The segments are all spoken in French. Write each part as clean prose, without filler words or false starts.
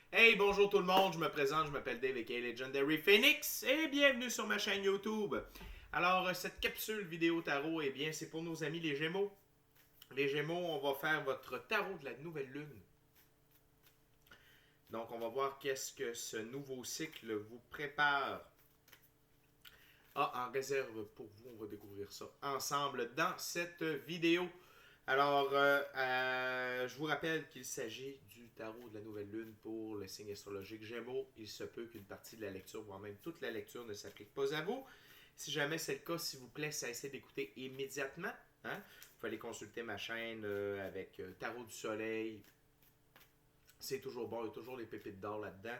Hey, bonjour tout le monde, je me présente, je m'appelle Dave aka Legendary Phoenix et bienvenue sur ma chaîne YouTube. Alors, cette capsule vidéo tarot, eh bien, c'est pour nos amis les Gémeaux. Les Gémeaux, on va faire votre tarot de la nouvelle lune. Donc, on va voir qu'est-ce que ce nouveau cycle vous prépare. En réserve pour vous, on va découvrir ça ensemble dans cette vidéo. Alors, je vous rappelle qu'il s'agit du tarot de la nouvelle lune pour le signe astrologique Gémeaux. Il se peut qu'une partie de la lecture, voire même toute la lecture, ne s'applique pas à vous. Si jamais c'est le cas, s'il vous plaît, cessez d'écouter immédiatement. Hein? Vous pouvez aller consulter ma chaîne avec Tarot du Soleil. C'est toujours bon, il y a toujours des pépites d'or là-dedans.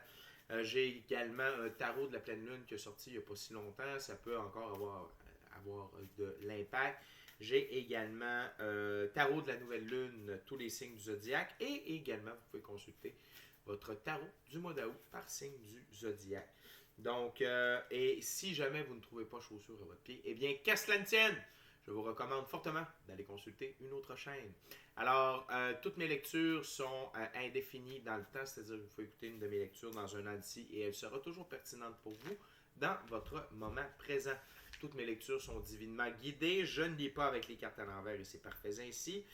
J'ai également un tarot de la pleine lune qui est sorti il n'y a pas si longtemps. Ça peut encore avoir de l'impact. J'ai également tarot de la nouvelle lune, tous les signes du zodiaque. Et également, vous pouvez consulter votre tarot du mois d'août par signe du zodiaque. Donc, et si jamais vous ne trouvez pas chaussures à votre pied, eh bien, qu'à cela ne tienne, je vous recommande fortement d'aller consulter une autre chaîne. Alors, toutes mes lectures sont indéfinies dans le temps, c'est-à-dire que vous pouvez écouter une de mes lectures dans un an d'ici et elle sera toujours pertinente pour vous dans votre moment présent. Toutes mes lectures sont divinement guidées. Je ne lis pas avec les cartes à l'envers et c'est parfait ainsi.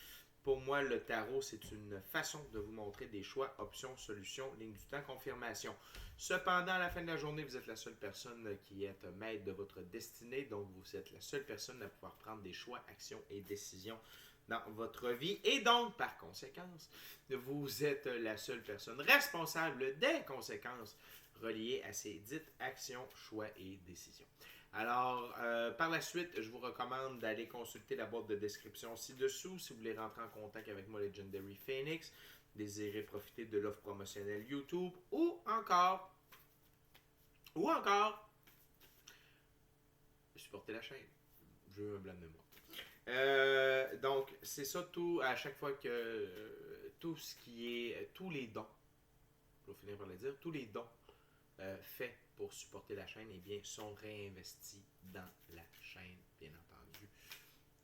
Pour moi, le tarot, c'est une façon de vous montrer des choix, options, solutions, ligne du temps, confirmation. Cependant, à la fin de la journée, vous êtes la seule personne qui est maître de votre destinée, donc vous êtes la seule personne à pouvoir prendre des choix, actions et décisions dans votre vie. Et donc, par conséquence, vous êtes la seule personne responsable des conséquences reliées à ces dites actions, choix et décisions. Alors, par la suite, je vous recommande d'aller consulter la boîte de description ci-dessous si vous voulez rentrer en contact avec moi, Legendary Phoenix, désirez profiter de l'offre promotionnelle YouTube ou encore, supporter la chaîne. Je veux un blanc de mémoire. Donc, c'est ça tout, à chaque fois que tout ce qui est, tous les dons, je vais finir par le dire, tous les dons faits pour supporter la chaîne, eh bien, sont réinvestis dans la chaîne, bien entendu.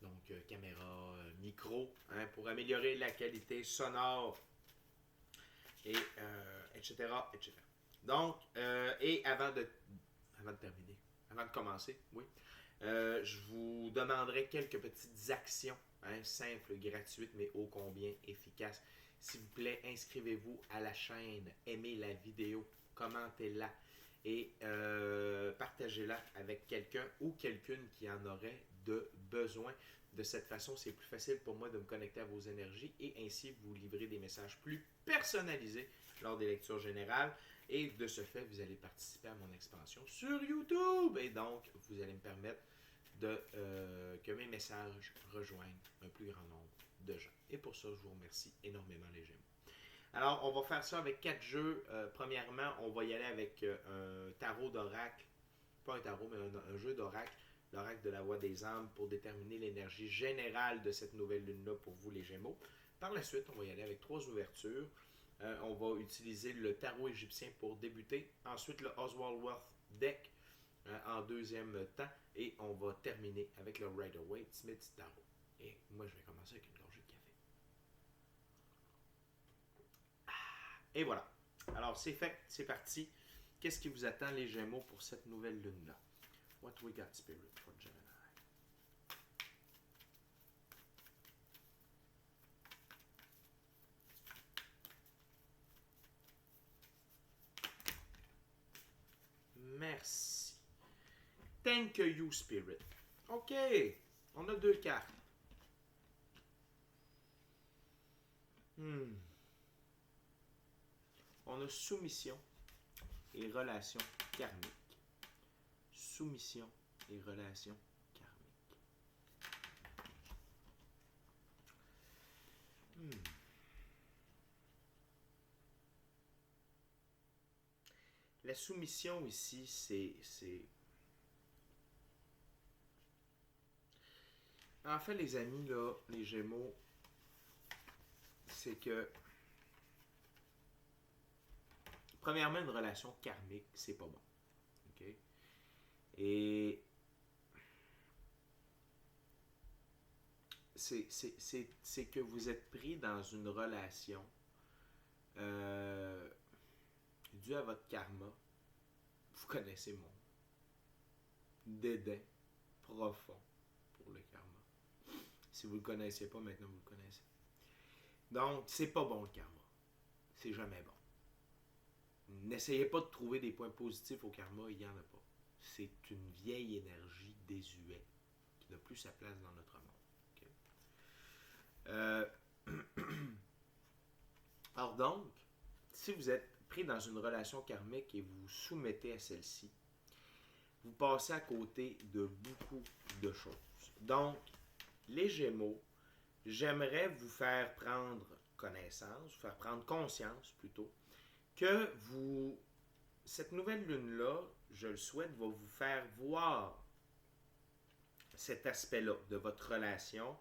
Donc, caméra, micro, hein, pour améliorer la qualité sonore, et etc., etc. Donc, et avant de terminer, avant de commencer, oui, je vous demanderai quelques petites actions, hein, simples, gratuites, mais ô combien efficaces. S'il vous plaît, inscrivez-vous à la chaîne, aimez la vidéo, commentez-la et partagez-la avec quelqu'un ou quelqu'une qui en aurait de besoin. De cette façon, c'est plus facile pour moi de me connecter à vos énergies et ainsi vous livrer des messages plus personnalisés lors des lectures générales. Et de ce fait, vous allez participer à mon expansion sur YouTube. Et donc, vous allez me permettre que mes messages rejoignent un plus grand nombre de gens. Et pour ça, je vous remercie énormément, les Gémeaux. Alors, on va faire ça avec 4 jeux. Premièrement, on va y aller avec un tarot d'oracle. Pas un tarot, mais un jeu d'oracle. L'oracle de la voix des âmes pour déterminer l'énergie générale de cette nouvelle lune-là pour vous, les Gémeaux. Par la suite, on va y aller avec 3 ouvertures. On va utiliser le tarot égyptien pour débuter. Ensuite, le Oswald deck en deuxième temps. Et on va terminer avec le Rider-Waite-Smith tarot. Et moi, je vais commencer avec une gorgée de café. Et voilà. Alors, c'est fait, c'est parti. Qu'est-ce qui vous attend, les Gémeaux, pour cette nouvelle lune-là? What we got, Spirit, for Gemini? Merci. Thank you, Spirit. OK. On a 2 cartes. On a soumission et relations karmiques. Soumission et relations karmiques. La soumission ici, c'est... En fait, les amis, là, les Gémeaux, c'est que... Premièrement, une relation karmique, c'est pas bon. OK? Et c'est que vous êtes pris dans une relation dû à votre karma. Vous connaissez mon dédain profond pour le karma. Si vous ne le connaissez pas, maintenant vous le connaissez. Donc, c'est pas bon le karma. C'est jamais bon. N'essayez pas de trouver des points positifs au karma, il n'y en a pas. C'est une vieille énergie désuète qui n'a plus sa place dans notre monde. Okay? Alors donc, si vous êtes pris dans une relation karmique et vous vous soumettez à celle-ci, vous passez à côté de beaucoup de choses. Donc, les Gémeaux, j'aimerais vous faire prendre connaissance, vous faire prendre conscience plutôt, que cette nouvelle lune-là, je le souhaite, va vous faire voir cet aspect-là de votre relation.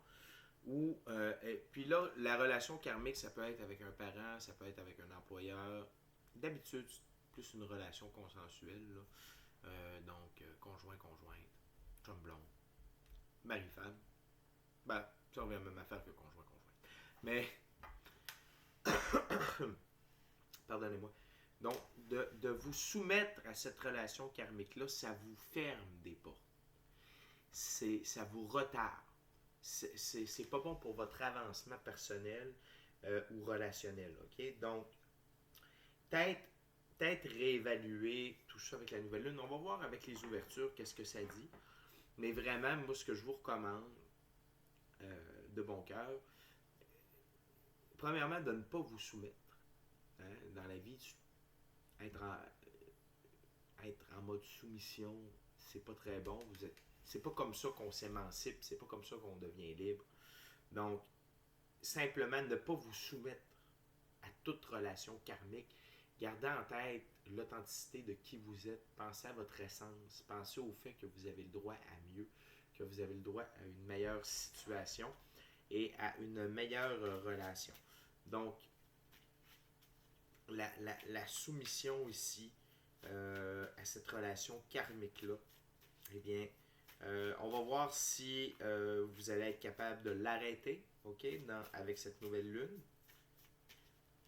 Puis là, la relation karmique, ça peut être avec un parent, ça peut être avec un employeur. D'habitude, c'est plus une relation consensuelle. Là. Donc, conjoint-conjointe, chum-blonde, mari-femme. Ben, ça revient à la même affaire que conjoint-conjointe. Mais, pardonnez-moi. Donc, de vous soumettre à cette relation karmique-là, ça vous ferme des portes. Ça vous retarde. C'est pas bon pour votre avancement personnel ou relationnel. Okay? Donc, peut-être réévaluer tout ça avec la nouvelle lune. On va voir avec les ouvertures qu'est-ce que ça dit. Mais vraiment, moi, ce que je vous recommande de bon cœur, premièrement, de ne pas vous soumettre. Hein? Dans la vie, être en mode soumission, c'est pas très bon. C'est pas comme ça qu'on s'émancipe, c'est pas comme ça qu'on devient libre. Donc, simplement ne pas vous soumettre à toute relation karmique. Gardez en tête l'authenticité de qui vous êtes. Pensez à votre essence. Pensez au fait que vous avez le droit à mieux, que vous avez le droit à une meilleure situation et à une meilleure relation. Donc, la soumission ici à cette relation karmique-là, eh bien, on va voir si vous allez être capable de l'arrêter, ok, avec cette nouvelle lune.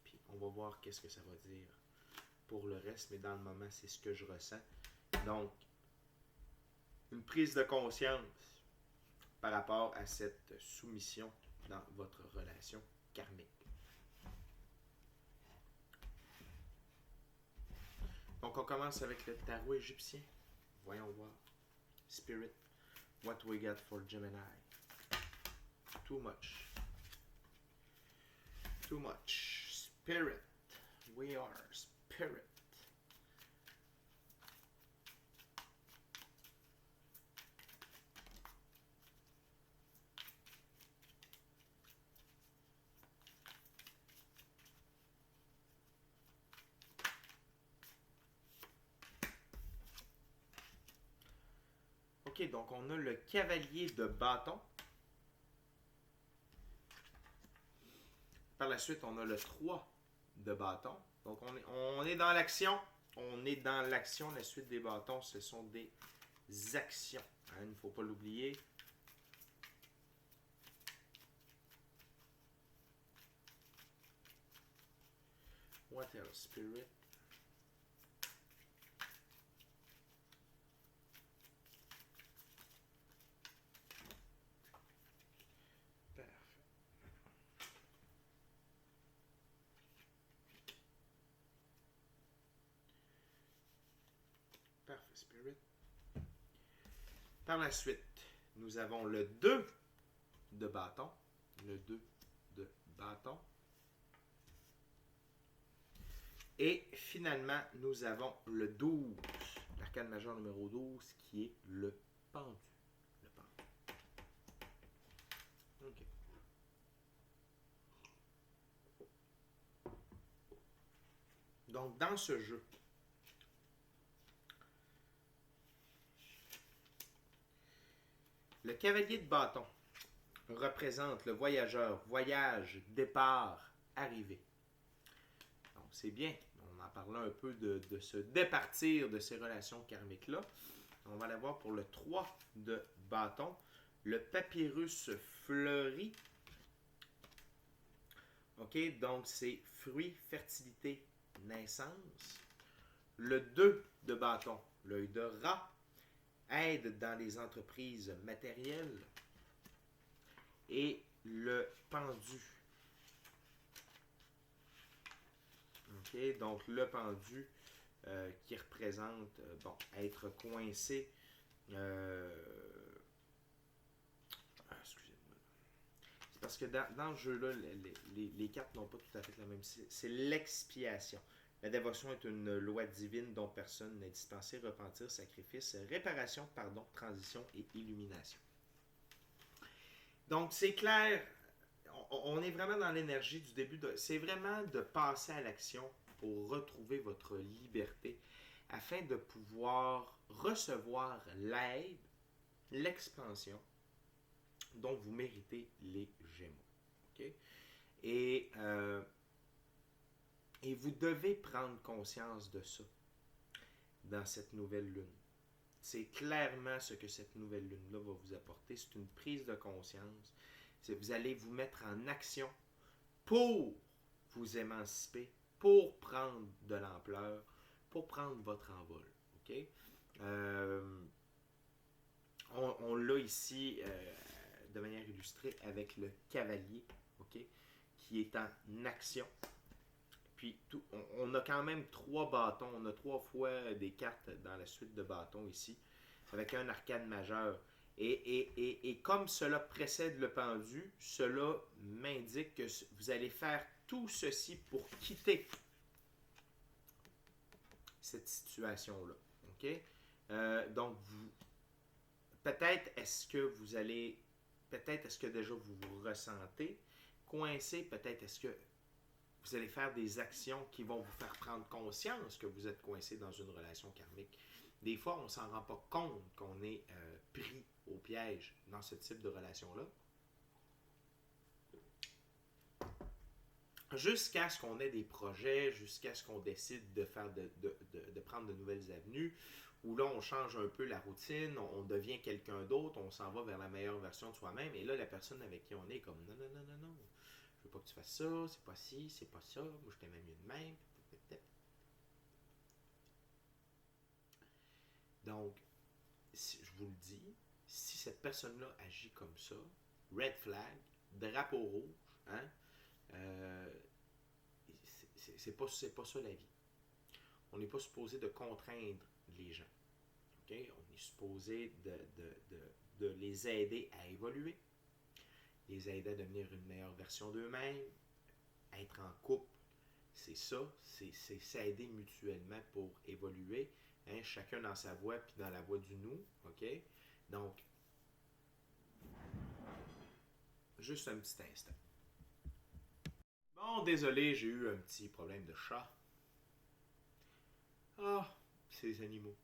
Puis on va voir qu'est-ce que ça va dire pour le reste, mais dans le moment, c'est ce que je ressens. Donc, une prise de conscience par rapport à cette soumission dans votre relation karmique. Donc, on commence avec le tarot égyptien. Voyons voir. Spirit, what we got for Gemini? Too much. Too much. Spirit. We are spirit. Ok, donc on a le cavalier de bâton. Par la suite, on a le 3 de bâton. Donc on est dans l'action. On est dans l'action. La suite des bâtons, ce sont des actions. Hein, il ne faut pas l'oublier. What else, Spirit? Parfait, Spirit. Par la suite, nous avons le 2 de bâton. Le 2 de bâton. Et finalement, nous avons le 12, l'arcane majeur numéro 12, qui est le pendu. Le pendu. OK. Donc, dans ce jeu, le cavalier de bâton représente le voyageur, voyage, départ, arrivée. Donc, c'est bien. On en parlait un peu de se départir de ces relations karmiques-là. On va aller voir pour le 3 de bâton. Le papyrus fleuri. OK, donc c'est fruit, fertilité, naissance. Le 2 de bâton, l'œil de rat, aide dans les entreprises matérielles. Et le pendu. OK, donc le pendu qui représente, bon, être coincé. Excusez-moi. C'est parce que dans ce jeu-là, les cartes n'ont pas tout à fait la même. C'est l'expiation. La dévotion est une loi divine dont personne n'est dispensé. Repentir, sacrifice, réparation, pardon, transition et illumination. Donc, c'est clair, on est vraiment dans l'énergie du début. C'est vraiment de passer à l'action pour retrouver votre liberté afin de pouvoir recevoir l'aide, l'expansion dont vous méritez les Gémeaux. Okay? Et vous devez prendre conscience de ça dans cette nouvelle lune. C'est clairement ce que cette nouvelle lune-là va vous apporter. C'est une prise de conscience. Vous allez vous mettre en action pour vous émanciper, pour prendre de l'ampleur, pour prendre votre envol. Okay? On l'a ici de manière illustrée avec le cavalier, okay? Qui est en action. Puis on a quand même 3 bâtons. On a 3 fois des cartes dans la suite de bâtons ici, avec un arcane majeur. Et comme cela précède le pendu, cela m'indique que vous allez faire tout ceci pour quitter cette situation-là. OK? Donc, peut-être est-ce que déjà vous vous ressentez coincé, peut-être est-ce que vous allez faire des actions qui vont vous faire prendre conscience que vous êtes coincé dans une relation karmique. Des fois, on ne s'en rend pas compte qu'on est pris au piège dans ce type de relation-là. Jusqu'à ce qu'on ait des projets, jusqu'à ce qu'on décide de prendre de nouvelles avenues, où là, on change un peu la routine, on devient quelqu'un d'autre, on s'en va vers la meilleure version de soi-même, et là, la personne avec qui on est comme non, non, non, non, non. Je veux pas que tu fasses ça, c'est pas ci, c'est pas ça, moi je t'aimais mieux de même. Donc, je vous le dis, si cette personne-là agit comme ça, red flag, drapeau rouge, hein, c'est pas ça la vie. On n'est pas supposé de contraindre les gens. Okay? On est supposé de les aider à évoluer, les aider à devenir une meilleure version d'eux-mêmes, être en couple, c'est ça, c'est s'aider mutuellement pour évoluer, hein, chacun dans sa voie puis dans la voie du nous, ok? Donc, juste un petit instant. Bon, désolé, j'ai eu un petit problème de chat. Ah, ces animaux.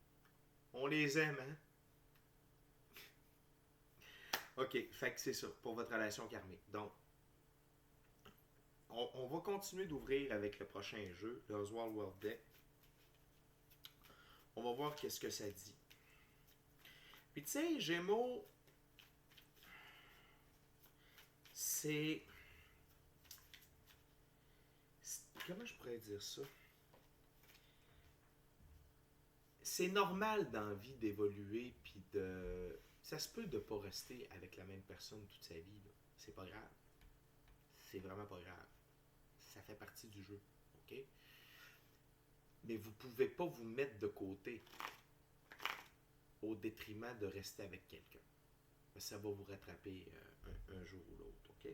On les aime, hein? Ok, fait que c'est ça, pour votre relation karmique. Donc, on va continuer d'ouvrir avec le prochain jeu, le Oswald World Deck. On va voir qu'est-ce que ça dit. Puis tu sais, Gémeaux, c'est... Comment je pourrais dire ça? C'est normal dans la vie d'évoluer, puis de... Ça se peut de ne pas rester avec la même personne toute sa vie. Là. C'est pas grave. C'est vraiment pas grave. Ça fait partie du jeu. OK? Mais vous pouvez pas vous mettre de côté au détriment de rester avec quelqu'un. Ça va vous rattraper un jour ou l'autre. OK?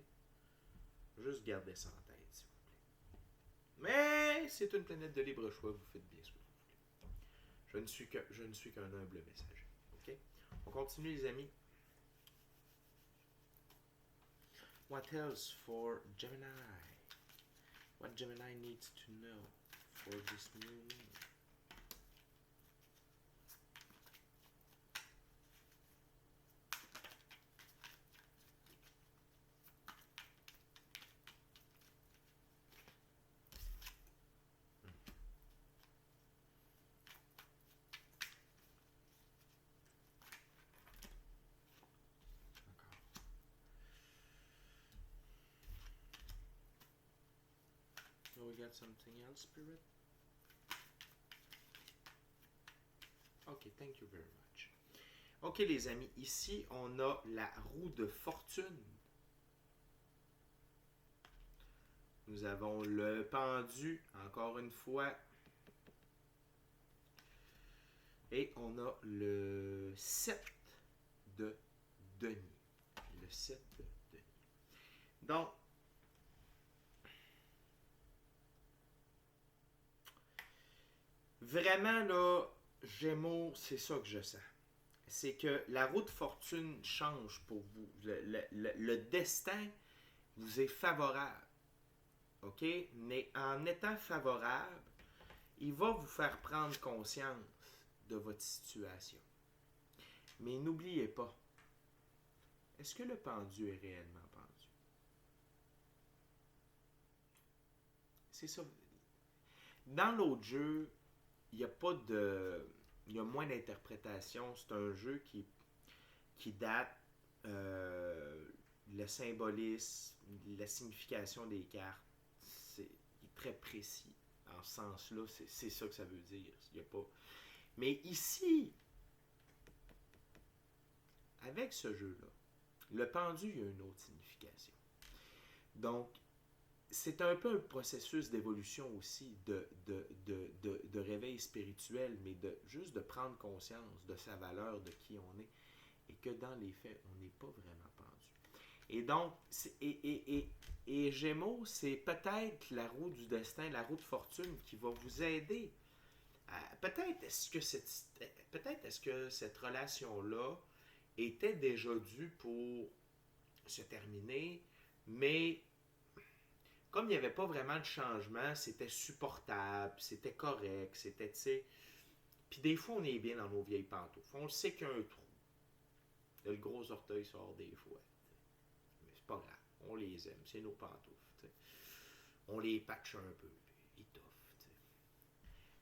Juste gardez ça en tête, s'il vous plaît. Mais c'est une planète de libre choix. Vous faites bien ce que vous voulez. Je ne suis qu'un humble messager. OK? On continue, les amis. What else for Gemini? What Gemini needs to know for this new moon? So we got something else, Spirit? OK, thank you very much. OK, les amis, ici, on a la roue de fortune. Nous avons le pendu, encore une fois. Et on a le 7 de denier. Le 7 de denier. Donc, vraiment, là, Gémeaux, c'est ça que je sens. C'est que la roue de fortune change pour vous. Le destin vous est favorable. OK? Mais en étant favorable, il va vous faire prendre conscience de votre situation. Mais n'oubliez pas, est-ce que le pendu est réellement pendu? C'est ça. Dans l'autre jeu, il n'y a pas de... Il y a moins d'interprétation. C'est un jeu qui date le symbolisme, la signification des cartes. C'est très précis. En ce sens-là, c'est ça que ça veut dire. Il y a pas... Mais ici, avec ce jeu-là, le pendu, il y a une autre signification. Donc, c'est un peu un processus d'évolution aussi, de réveil spirituel, mais juste de prendre conscience de sa valeur, de qui on est, et que dans les faits, on n'est pas vraiment pendu. Et donc, et Gémeaux, c'est peut-être la roue du destin, la roue de fortune qui va vous aider. Peut-être est-ce que cette relation-là était déjà due pour se terminer, mais comme il n'y avait pas vraiment de changement, c'était supportable, c'était correct, c'était, tu sais... Puis des fois, on est bien dans nos vieilles pantoufles. On le sait qu'il y a un trou. Le gros orteil sort des fois. Mais c'est pas grave. On les aime. C'est nos pantoufles. T'sais. On les patche un peu. Ils touffent. T'sais.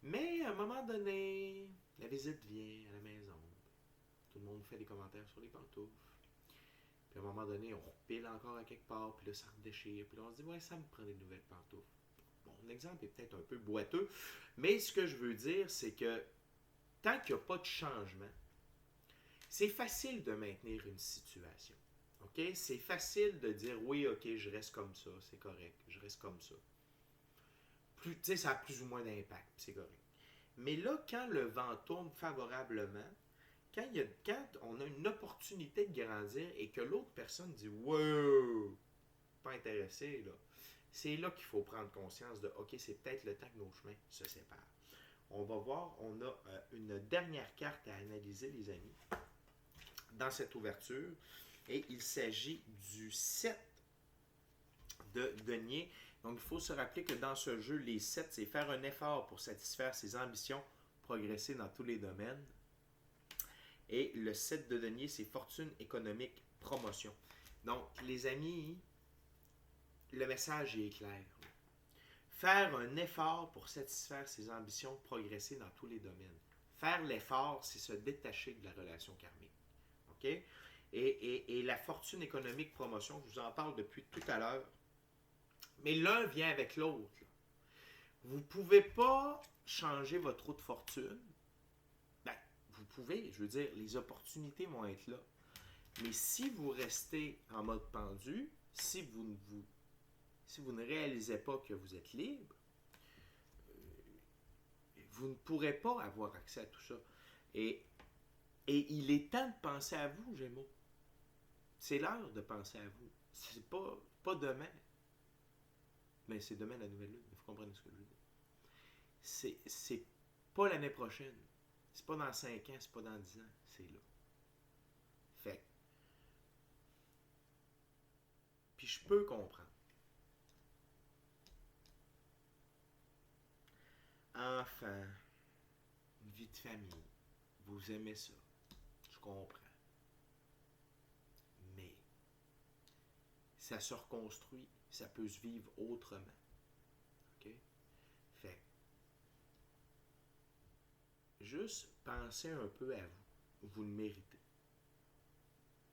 Mais à un moment donné, la visite vient à la maison. Tout le monde fait des commentaires sur les pantoufles. Puis à un moment donné, on repile encore à quelque part, puis là, ça redéchire. Puis là, on se dit, ouais, ça me prend des nouvelles pantoufles. Bon, l'exemple est peut-être un peu boiteux, mais ce que je veux dire, c'est que tant qu'il n'y a pas de changement, c'est facile de maintenir une situation. OK? C'est facile de dire, oui, OK, je reste comme ça, c'est correct, je reste comme ça. Tu sais, ça a plus ou moins d'impact, c'est correct. Mais là, quand le vent tourne favorablement, quand on a une opportunité de grandir et que l'autre personne dit wow, pas intéressé, là, c'est là qu'il faut prendre conscience de OK, c'est peut-être le temps que nos chemins se séparent. On va voir, on a une dernière carte à analyser, les amis, dans cette ouverture. Et il s'agit du 7 de denier. Donc, il faut se rappeler que dans ce jeu, les 7, c'est faire un effort pour satisfaire ses ambitions, progresser dans tous les domaines. Et le 7 de denier, c'est fortune économique, promotion. Donc, les amis, le message est clair. Faire un effort pour satisfaire ses ambitions, progresser dans tous les domaines. Faire l'effort, c'est se détacher de la relation karmique. OK? Et la fortune économique, promotion, je vous en parle depuis tout à l'heure. Mais l'un vient avec l'autre. Vous ne pouvez pas changer votre roue de fortune. Vous pouvez, je veux dire, les opportunités vont être là. Mais si vous restez en mode pendu, si vous ne réalisez pas que vous êtes libre, vous ne pourrez pas avoir accès à tout ça. Et il est temps de penser à vous, Gémeaux. C'est l'heure de penser à vous. C'est pas demain. Mais c'est demain la nouvelle lune. Il faut comprendre ce que je veux dire. C'est pas l'année prochaine. C'est pas dans 5 ans, c'est pas dans 10 ans, c'est là. Fait. Puis je peux comprendre. Enfant, une vie de famille, vous aimez ça. Je comprends. Mais ça se reconstruit, ça peut se vivre autrement. OK? Fait. Juste pensez un peu à vous. Vous le méritez.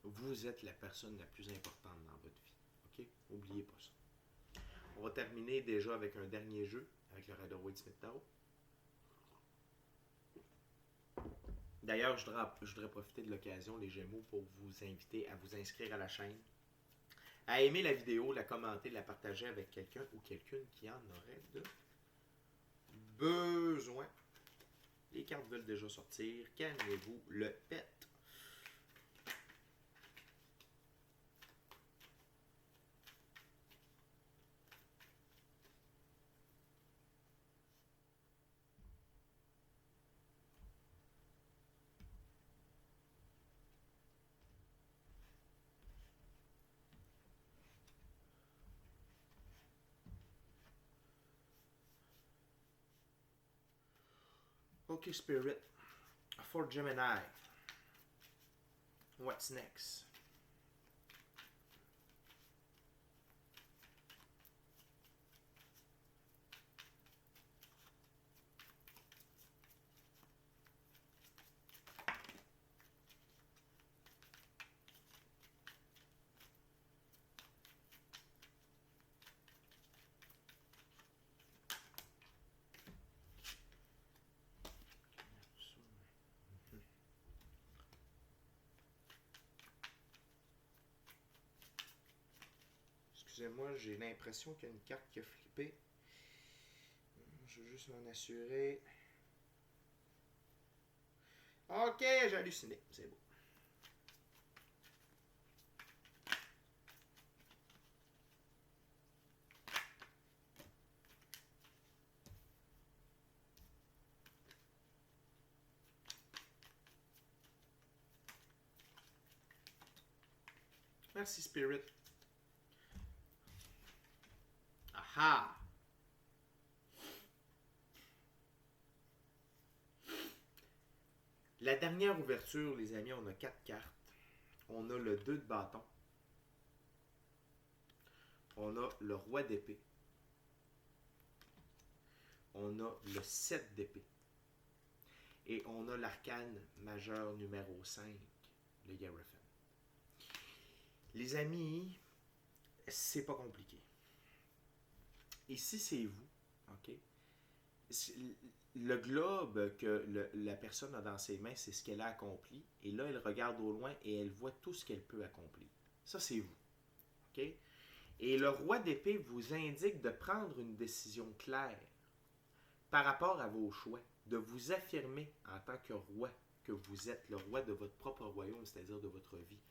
Vous êtes la personne la plus importante dans votre vie. OK? N'oubliez pas ça. On va terminer déjà avec un dernier jeu, avec le Rider-Waite Smith Tarot. D'ailleurs, je voudrais profiter de l'occasion, les Gémeaux, pour vous inviter à vous inscrire à la chaîne, à aimer la vidéo, la commenter, la partager avec quelqu'un ou quelqu'une qui en aurait de besoin. Les cartes veulent déjà sortir. Calmez-vous le pet. Okay, Spirit. For Gemini. What's next? Excusez-moi, j'ai l'impression qu'il y a une carte qui a flippé. Je veux juste m'en assurer. Ok, j'ai halluciné. C'est beau. Merci, Spirit. Aha! La dernière ouverture, les amis, on a 4 cartes. On a le 2 de bâton. On a le roi d'épée. On a le 7 d'épée. Et on a l'arcane majeur numéro 5, le Hierophant. Les amis, c'est pas compliqué. Ici, c'est vous, ok? Le globe que la personne a dans ses mains, c'est ce qu'elle a accompli. Et là, elle regarde au loin et elle voit tout ce qu'elle peut accomplir. Ça, c'est vous, ok? Et le roi d'épée vous indique de prendre une décision claire par rapport à vos choix, de vous affirmer en tant que roi, que vous êtes le roi de votre propre royaume, c'est-à-dire de votre vie.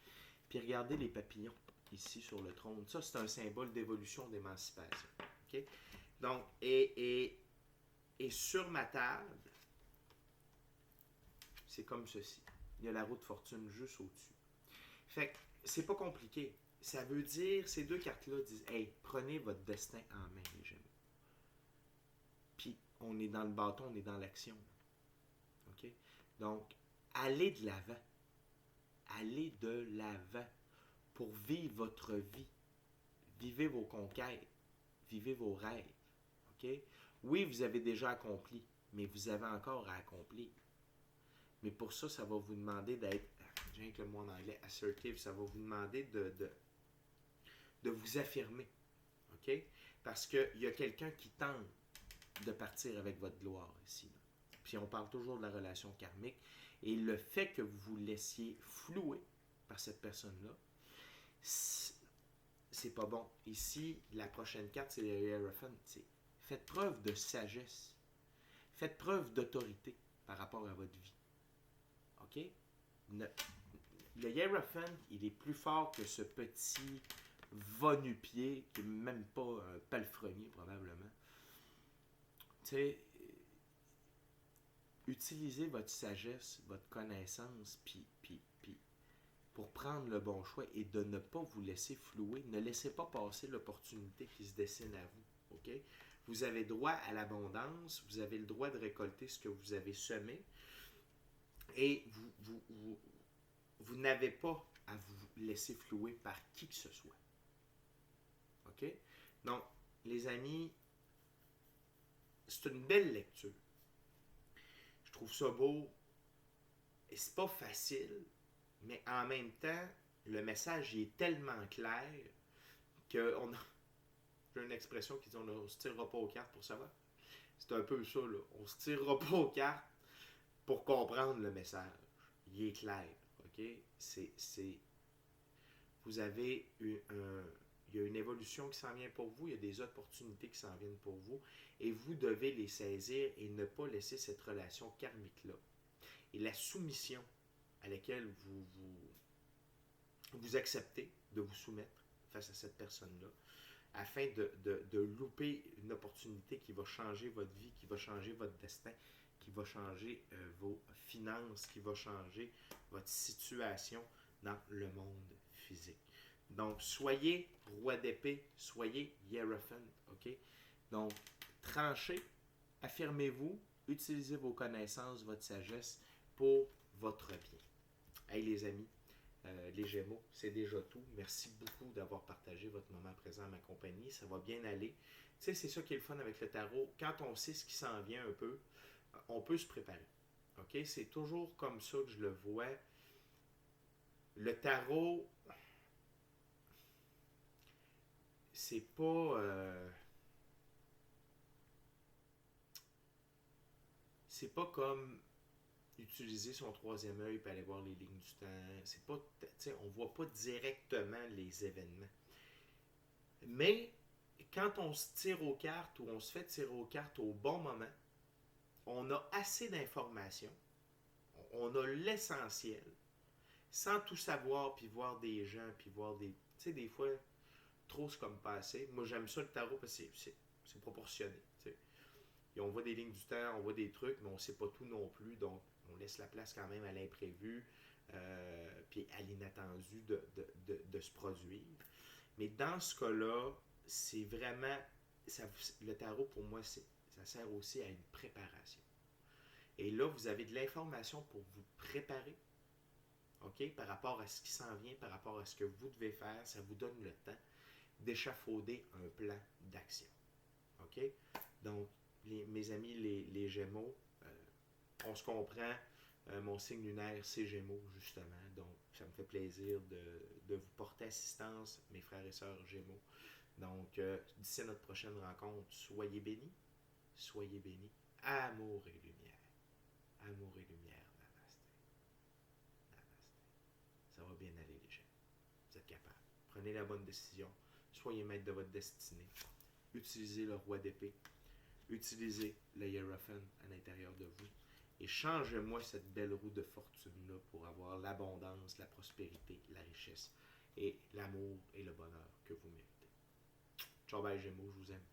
Puis regardez les papillons ici sur le trône. Ça, c'est un symbole d'évolution, d'émancipation. Okay? Donc, et sur ma table, c'est comme ceci. Il y a la roue de fortune juste au-dessus. Fait que c'est pas compliqué. Ça veut dire, ces deux cartes-là disent, hey, prenez votre destin en main, les Gémeaux. Puis, on est dans le bâton, on est dans l'action. OK? Donc, allez de l'avant. Allez de l'avant pour vivre votre vie. Vivez vos conquêtes. Vivez vos rêves. OK? Oui, vous avez déjà accompli, mais vous avez encore à accomplir. Mais pour ça, ça va vous demander d'être, j'ai rien que le mot en anglais, assertive, ça va vous demander de vous affirmer. OK? Parce qu'il y a quelqu'un qui tente de partir avec votre gloire ici. Puis on parle toujours de la relation karmique. Et le fait que vous vous laissiez flouer par cette personne-là, c'est pas bon. Ici, la prochaine carte, c'est le Hierophant. Faites preuve de sagesse. Faites preuve d'autorité par rapport à votre vie. OK? Le Hierophant, il est plus fort que ce petit va-nu-pied, qui n'est même pas un palefrenier, probablement. Tu sais, utilisez votre sagesse, votre connaissance, puis pour prendre le bon choix et de ne pas vous laisser flouer. Ne laissez pas passer l'opportunité qui se dessine à vous. OK? Vous avez droit à l'abondance, vous avez le droit de récolter ce que vous avez semé et vous n'avez pas à vous laisser flouer par qui que ce soit. OK? Donc, les amis, c'est une belle lecture. Je trouve ça beau et c'est pas facile, mais en même temps, le message est tellement clair qu'on a... J'ai une expression qui dit on ne se tirera pas aux cartes pour savoir. C'est un peu ça, là. On se tirera pas aux cartes pour comprendre le message. il est clair, ok? Vous avez il y a une évolution qui s'en vient pour vous, il y a des opportunités qui s'en viennent pour vous, et vous devez les saisir et ne pas laisser cette relation karmique-là. Et la soumission à laquelle vous acceptez de vous soumettre face à cette personne-là, afin de louper une opportunité qui va changer votre vie, qui va changer votre destin, qui va changer vos finances, qui va changer votre situation dans le monde physique. Donc, soyez roi d'épée, soyez Hiérophant, ok? Donc, tranchez, affirmez-vous, utilisez vos connaissances, votre sagesse pour votre bien. Hey les amis, les Gémeaux, c'est déjà tout. Merci beaucoup d'avoir partagé votre moment présent à ma compagnie. Ça va bien aller. Tu sais, c'est ça qui est le fun avec le tarot. Quand on sait ce qui s'en vient un peu, on peut se préparer. OK? C'est toujours comme ça que je le vois. Le tarot, c'est pas... c'est pas comme utiliser son troisième œil pour aller voir les lignes du temps. C'est pas, on voit pas directement les événements. Mais quand on se tire aux cartes ou on se fait tirer aux cartes au bon moment, on a assez d'informations, on a l'essentiel, sans tout savoir, puis voir des gens, puis voir des... Tu sais, des fois, trop c'est comme pas assez. Moi, j'aime ça le tarot parce que c'est proportionné. T'sais. Et on voit des lignes du temps, on voit des trucs, mais on sait pas tout non plus, donc on laisse la place quand même à l'imprévu, puis à l'inattendu de se produire. Mais dans ce cas-là, c'est vraiment... le tarot, pour moi, ça sert aussi à une préparation. Et là, vous avez de l'information pour vous préparer, OK, par rapport à ce qui s'en vient, par rapport à ce que vous devez faire. Ça vous donne le temps d'échafauder un plan d'action. OK? Donc, mes amis, les Gémeaux, on se comprend. Mon signe lunaire, c'est Gémeaux, justement. Donc, ça me fait plaisir de vous porter assistance, mes frères et sœurs Gémeaux. Donc, d'ici à notre prochaine rencontre, soyez bénis. Soyez bénis. Amour et lumière. Amour et lumière. Namasté. Namasté. Ça va bien aller, les gens. Vous êtes capables. Prenez la bonne décision. Soyez maître de votre destinée. Utilisez le roi d'épée. Utilisez le Hiérophant à l'intérieur de vous. Et changez-moi cette belle roue de fortune-là pour avoir l'abondance, la prospérité, la richesse et l'amour et le bonheur que vous méritez. Ciao, bye Gémeaux, je vous aime.